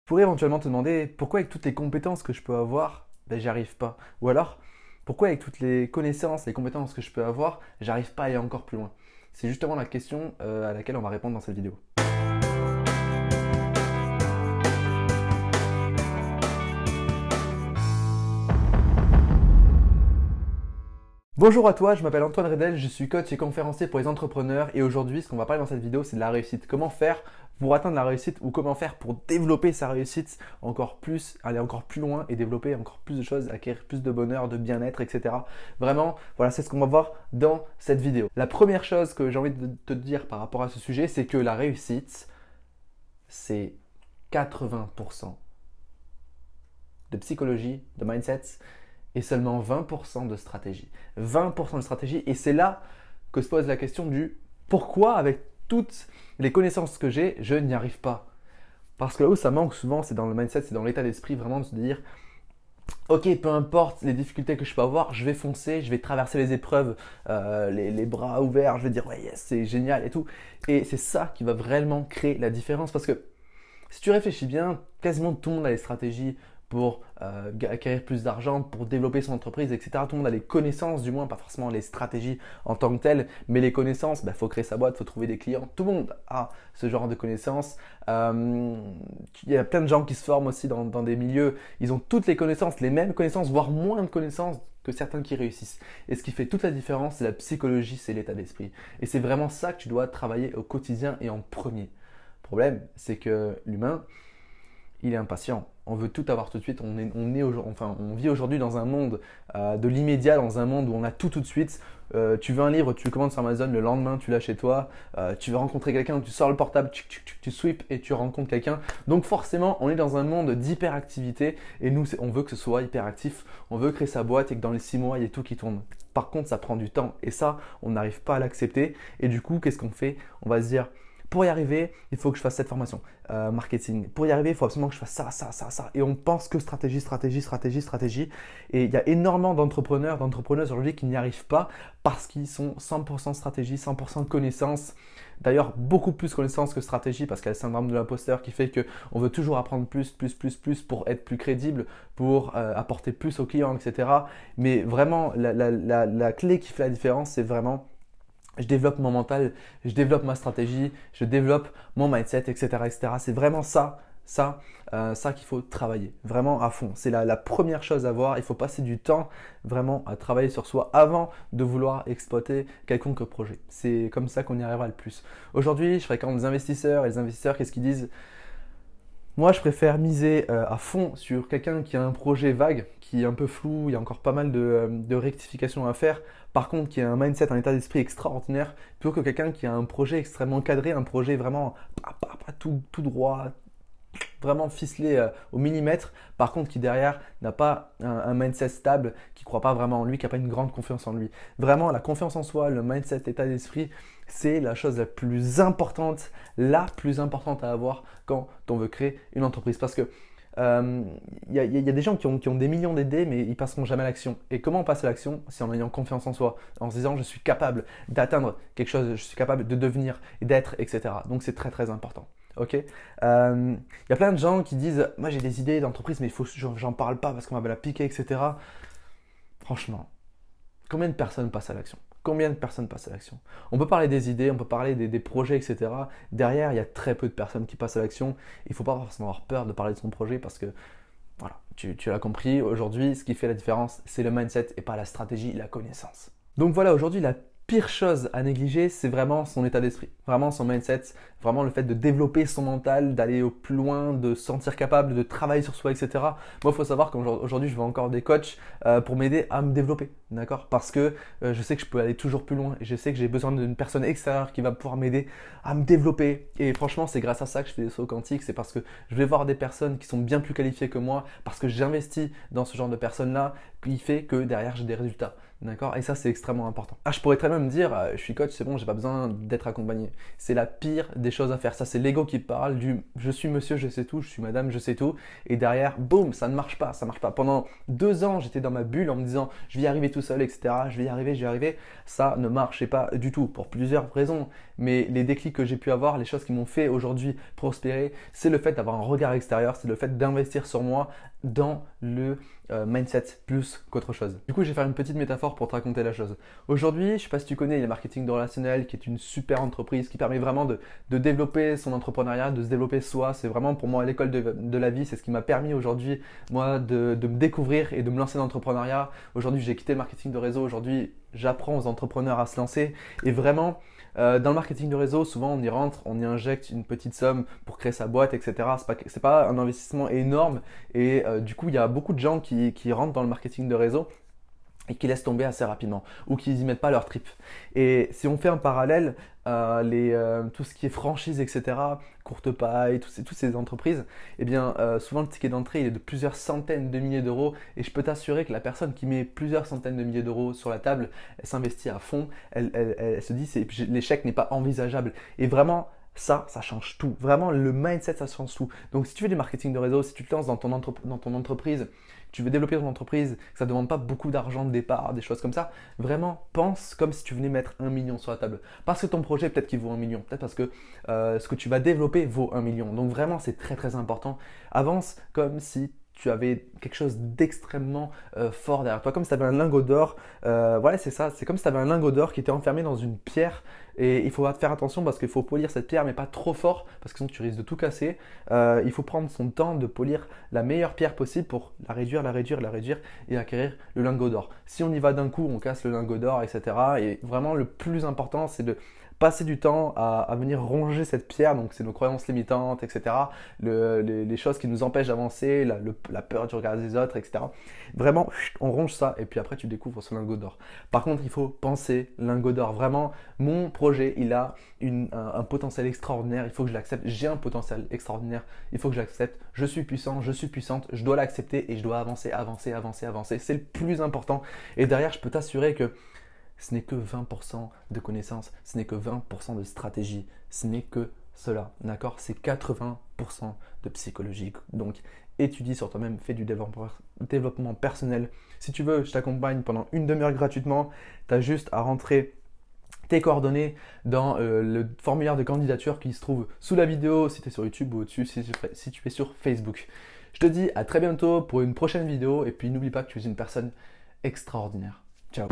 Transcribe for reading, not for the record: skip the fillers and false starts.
Pourrais éventuellement te demander pourquoi avec toutes les compétences que je peux avoir, ben, j'y arrive pas. Ou alors, pourquoi avec toutes les connaissances, les compétences que je peux avoir, j'arrive pas à aller encore plus loin. C'est justement la question à laquelle on va répondre dans cette vidéo. Bonjour à toi, je m'appelle Antoine Redel, je suis coach et conférencier pour les entrepreneurs et aujourd'hui ce qu'on va parler dans cette vidéo c'est de la réussite. Comment faire pour atteindre la réussite ou comment faire pour développer sa réussite encore plus, aller encore plus loin et développer encore plus de choses, acquérir plus de bonheur, de bien-être, etc. Vraiment, voilà, c'est ce qu'on va voir dans cette vidéo. La première chose que j'ai envie de te dire par rapport à ce sujet, c'est que la réussite, c'est 80% de psychologie, de mindset, et seulement 20% de stratégie. 20% de stratégie, et c'est là que se pose la question du pourquoi, avec toutes les connaissances que j'ai, je n'y arrive pas. Parce que là où ça manque souvent, c'est dans le mindset, c'est dans l'état d'esprit vraiment de se dire ok, peu importe les difficultés que je peux avoir, je vais foncer, je vais traverser les épreuves, les bras ouverts, je vais dire ouais, yes, c'est génial et tout. Et c'est ça qui va vraiment créer la différence parce que si tu réfléchis bien, quasiment tout le monde a des stratégies pour acquérir plus d'argent, pour développer son entreprise, etc. Tout le monde a les connaissances, du moins pas forcément les stratégies en tant que telles, mais les connaissances, il faut créer sa boîte, il faut trouver des clients. Tout le monde a ce genre de connaissances. Il y a plein de gens qui se forment aussi dans des milieux, ils ont toutes les connaissances, les mêmes connaissances, voire moins de connaissances que certains qui réussissent. Et ce qui fait toute la différence, c'est la psychologie, c'est l'état d'esprit. Et c'est vraiment ça que tu dois travailler au quotidien et en premier. Le problème, c'est que l'humain, il est impatient. On veut tout avoir tout de suite. On vit aujourd'hui dans un monde de l'immédiat, dans un monde où on a tout de suite. Tu veux un livre, tu le commandes sur Amazon, le lendemain tu l'as chez toi. Tu veux rencontrer quelqu'un, tu sors le portable, tu sweeps et tu rencontres quelqu'un. Donc forcément, on est dans un monde d'hyperactivité et nous, on veut que ce soit hyperactif. On veut créer sa boîte et que dans les 6 mois, il y ait tout qui tourne. Par contre, ça prend du temps et ça, on n'arrive pas à l'accepter. Et du coup, qu'est-ce qu'on fait? On va se dire pour y arriver, il faut que je fasse cette formation marketing. Pour y arriver, il faut absolument que je fasse ça, ça, ça, ça. Et on pense que stratégie, stratégie, stratégie, stratégie. Et il y a énormément d'entrepreneuses aujourd'hui qui n'y arrivent pas parce qu'ils sont 100% stratégie, 100% connaissance. D'ailleurs, beaucoup plus connaissance que stratégie parce qu'il y a le syndrome de l'imposteur qui fait qu'on veut toujours apprendre plus, plus, plus, plus pour être plus crédible, pour apporter plus aux clients, etc. Mais vraiment, la clé qui fait la différence, c'est vraiment je développe mon mental, je développe ma stratégie, je développe mon mindset, etc., etc. C'est vraiment ça qu'il faut travailler, vraiment à fond. C'est la première chose à voir. Il faut passer du temps vraiment à travailler sur soi avant de vouloir exploiter quelconque projet. C'est comme ça qu'on y arrivera le plus. Aujourd'hui, je fréquente des investisseurs et les investisseurs, qu'est-ce qu'ils disent? Moi, je préfère miser à fond sur quelqu'un qui a un projet vague, qui est un peu flou, il y a encore pas mal de rectifications à faire. Par contre, qui a un mindset, un état d'esprit extraordinaire, plutôt que quelqu'un qui a un projet extrêmement cadré, un projet vraiment pas tout droit, vraiment ficelé au millimètre. Par contre, qui derrière n'a pas un mindset stable, qui ne croit pas vraiment en lui, qui n'a pas une grande confiance en lui. Vraiment, la confiance en soi, le mindset, l'état d'esprit, c'est la chose la plus importante à avoir quand on veut créer une entreprise. Parce que y a des gens qui ont des millions d'idées, mais ils passeront jamais à l'action. Et comment on passe à l'action? C'est en ayant confiance en soi, en se disant je suis capable d'atteindre quelque chose, je suis capable de devenir, d'être, etc. Donc c'est très très important. Ok. Il y a plein de gens qui disent moi j'ai des idées d'entreprise, mais j'en parle pas parce qu'on va me la piquer, etc. Franchement, combien de personnes passent à l'action? Combien de personnes passent à l'action? On peut parler des idées, on peut parler des projets, etc. Derrière, il y a très peu de personnes qui passent à l'action. Il ne faut pas forcément avoir peur de parler de son projet parce que, voilà, tu l'as compris, aujourd'hui, ce qui fait la différence, c'est le mindset et pas la stratégie, la connaissance. Donc voilà, aujourd'hui, la pire chose à négliger, c'est vraiment son état d'esprit, vraiment son mindset, vraiment le fait de développer son mental, d'aller au plus loin, de se sentir capable, de travailler sur soi, etc. Moi, il faut savoir qu'aujourd'hui, je vois encore des coachs pour m'aider à me développer, d'accord? Parce que je sais que je peux aller toujours plus loin et je sais que j'ai besoin d'une personne extérieure qui va pouvoir m'aider à me développer. Et franchement, c'est grâce à ça que je fais des sauts quantiques, c'est parce que je vais voir des personnes qui sont bien plus qualifiées que moi, parce que j'investis dans ce genre de personnes-là, qui fait que derrière j'ai des résultats. D'accord? Et ça, c'est extrêmement important. Ah, je pourrais très bien me dire, je suis coach, c'est bon, j'ai pas besoin d'être accompagné. C'est la pire des choses à faire. Ça, c'est l'ego qui parle du je suis monsieur, je sais tout, je suis madame, je sais tout. Et derrière, boum, ça ne marche pas, ça marche pas. Pendant 2 ans, j'étais dans ma bulle en me disant je vais y arriver tout seul, etc. Je vais y arriver, je vais y arriver. Ça ne marchait pas du tout pour plusieurs raisons. Mais les déclics que j'ai pu avoir, les choses qui m'ont fait aujourd'hui prospérer, c'est le fait d'avoir un regard extérieur, c'est le fait d'investir sur moi dans le mindset plus qu'autre chose. Du coup, je vais faire une petite métaphore pour te raconter la chose. Aujourd'hui, je ne sais pas si tu connais le marketing de relationnel, qui est une super entreprise qui permet vraiment de développer son entrepreneuriat, de se développer soi. C'est vraiment pour moi l'école de la vie. C'est ce qui m'a permis aujourd'hui, moi, de me découvrir et de me lancer dans l'entrepreneuriat. Aujourd'hui, j'ai quitté le marketing de réseau. Aujourd'hui, j'apprends aux entrepreneurs à se lancer. Et vraiment, dans le marketing de réseau, souvent on y rentre, on y injecte une petite somme pour créer sa boîte, etc. C'est pas un investissement énorme et du coup il y a beaucoup de gens qui rentrent dans le marketing de réseau et qui laissent tomber assez rapidement ou qui n'y mettent pas leur trip. Et si on fait un parallèle, tout ce qui est franchise, etc., courte paille, toutes ces entreprises, eh bien, souvent le ticket d'entrée il est de plusieurs centaines de milliers d'euros et je peux t'assurer que la personne qui met plusieurs centaines de milliers d'euros sur la table, elle s'investit à fond, elle se dit l'échec n'est pas envisageable. Et vraiment, ça change tout. Vraiment, le mindset, ça change tout. Donc, si tu fais du marketing de réseau, si tu te lances dans ton entreprise, tu veux développer ton entreprise, ça ne demande pas beaucoup d'argent de départ, des choses comme ça, vraiment, pense comme si tu venais mettre 1 million sur la table. Parce que ton projet, peut-être qu'il vaut 1 million. Peut-être parce que ce que tu vas développer vaut 1 million. Donc, vraiment, c'est très, très important. Avance comme si tu avais quelque chose d'extrêmement fort derrière toi, comme si tu avais un lingot d'or. Voilà, c'est ça, c'est comme si tu avais un lingot d'or qui était enfermé dans une pierre et il faut faire attention parce qu'il faut polir cette pierre mais pas trop fort parce que sinon tu risques de tout casser. Il faut prendre son temps de polir la meilleure pierre possible pour la réduire et acquérir le lingot d'or. Si on y va d'un coup, on casse le lingot d'or, etc. Et vraiment le plus important, c'est de passer du temps à venir ronger cette pierre, donc c'est nos croyances limitantes, etc. Les choses qui nous empêchent d'avancer, la peur du regard des autres, etc. Vraiment, on ronge ça et puis après tu découvres ce lingot d'or. Par contre, il faut penser lingot d'or. Vraiment, mon projet, il a un potentiel extraordinaire, il faut que je l'accepte. J'ai un potentiel extraordinaire, il faut que je l'accepte. Je suis puissant, je suis puissante, je dois l'accepter et je dois avancer. C'est le plus important. Et derrière, je peux t'assurer que ce n'est que 20% de connaissances, ce n'est que 20% de stratégie, ce n'est que cela, d'accord? C'est 80% de psychologique. Donc, étudie sur toi-même, fais du développement personnel. Si tu veux, je t'accompagne pendant une demi-heure gratuitement. Tu as juste à rentrer tes coordonnées dans le formulaire de candidature qui se trouve sous la vidéo si tu es sur YouTube ou au-dessus si tu es sur Facebook. Je te dis à très bientôt pour une prochaine vidéo et puis n'oublie pas que tu es une personne extraordinaire. Ciao.